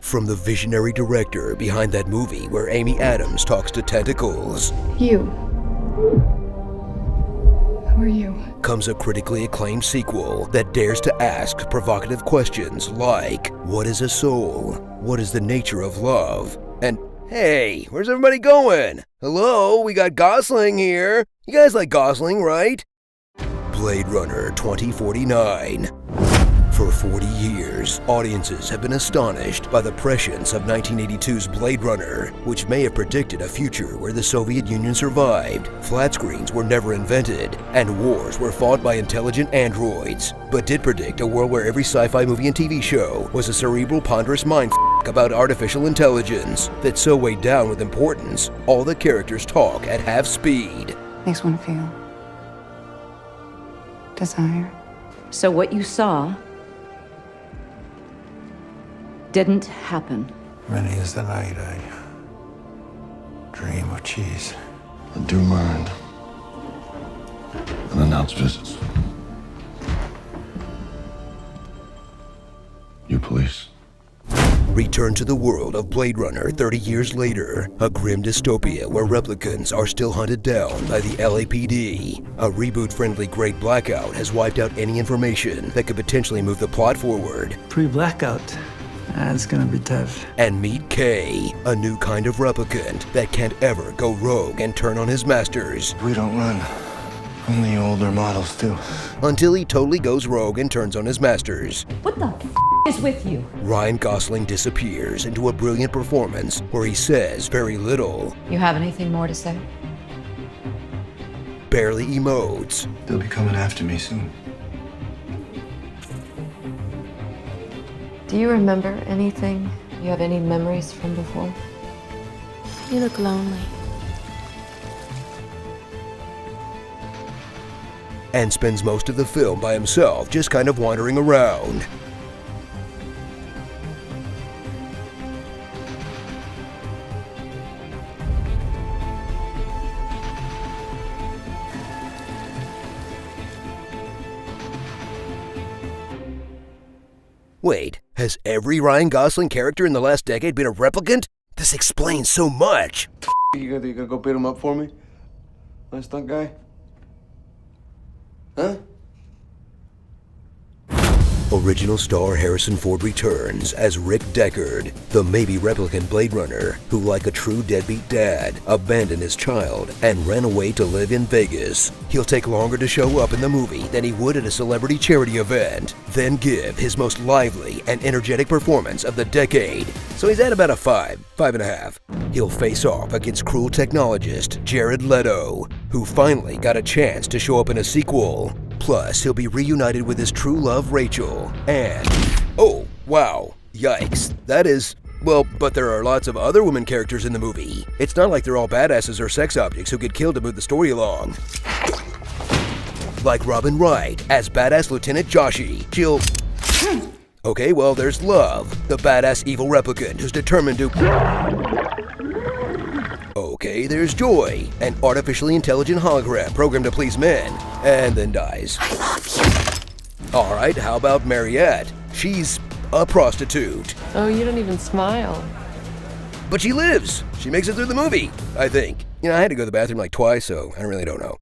From the visionary director behind that movie where Amy Adams talks to tentacles. You. Who are you? Comes a critically acclaimed sequel that dares to ask provocative questions like, what is a soul? What is the nature of love? And hey, where's everybody going? Hello, we got Gosling here. You guys like Gosling, right? Blade Runner 2049. For 40 years, audiences have been astonished by the prescience of 1982's Blade Runner, which may have predicted a future where the Soviet Union survived, flat screens were never invented, and wars were fought by intelligent androids, but did predict a world where every sci-fi movie and TV show was a cerebral, ponderous mind about artificial intelligence that's so weighed down with importance, all the characters talk at half speed. Makes one feel desire. So what you saw didn't happen. Many is the night I dream of cheese. I do mind unannounced visits. You police. Return to the world of Blade Runner 30 years later, a grim dystopia where replicants are still hunted down by the LAPD. A reboot-friendly Great Blackout has wiped out any information that could potentially move the plot forward. Pre-blackout. That's gonna be tough. And meet K, a new kind of replicant that can't ever go rogue and turn on his masters. We don't run. Only older models do. Until he totally goes rogue and turns on his masters. What the is with you? Ryan Gosling disappears into a brilliant performance where he says very little. You have anything more to say? Barely emotes. They'll be coming after me soon. Do you remember anything? You have any memories from before? You look lonely. And spends most of the film by himself, just kind of wandering around. Wait, has every Ryan Gosling character in the last decade been a replicant? This explains so much. You gonna go beat him up for me? Nice stunt guy? Huh? Original star Harrison Ford returns as Rick Deckard, the maybe replicant Blade Runner, who like a true deadbeat dad, abandoned his child and ran away to live in Vegas. He'll take longer to show up in the movie than he would at a celebrity charity event, then give his most lively and energetic performance of the decade. So he's at about a 5.5. He'll face off against cruel technologist Jared Leto, who finally got a chance to show up in a sequel. Plus, he'll be reunited with his true love, Rachel, and... oh, wow, yikes, that is... well, but there are lots of other women characters in the movie. It's not like they're all badasses or sex objects who get killed to move the story along. Like Robin Wright as badass Lieutenant Joshi. She'll... okay, well, there's Love, the badass evil replicant who's determined to... okay, there's Joy, an artificially intelligent hologram programmed to please men, and then dies. I love you. Alright, how about Mariette? She's a prostitute. Oh, you don't even smile. But she lives! She makes it through the movie, I think. You know, I had to go to the bathroom like twice, so I really don't know.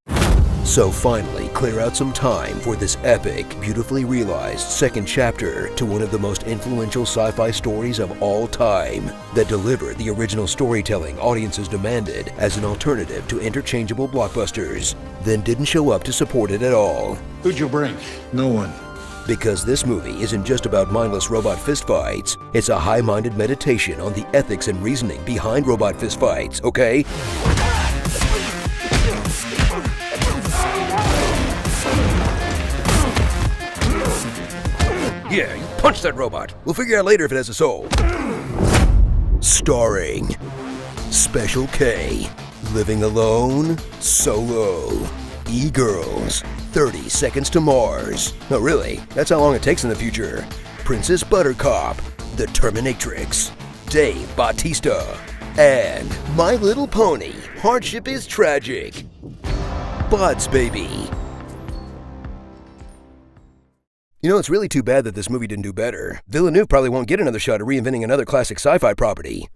So finally, clear out some time for this epic, beautifully realized second chapter to one of the most influential sci-fi stories of all time that delivered the original storytelling audiences demanded as an alternative to interchangeable blockbusters, then didn't show up to support it at all. Who'd you bring? No one. Because this movie isn't just about mindless robot fistfights, it's a high-minded meditation on the ethics and reasoning behind robot fistfights, okay? Yeah, you punch that robot. We'll figure out later if it has a soul. Starring Special K, Living Alone, Solo, E-Girls, 30 Seconds to Mars. No, really, that's how long it takes in the future. Princess Buttercup, The Terminatrix, Dave Bautista, and My Little Pony, Hardship is Tragic. Buds Baby. You know, it's really too bad that this movie didn't do better. Villeneuve probably won't get another shot at reinventing another classic sci-fi property.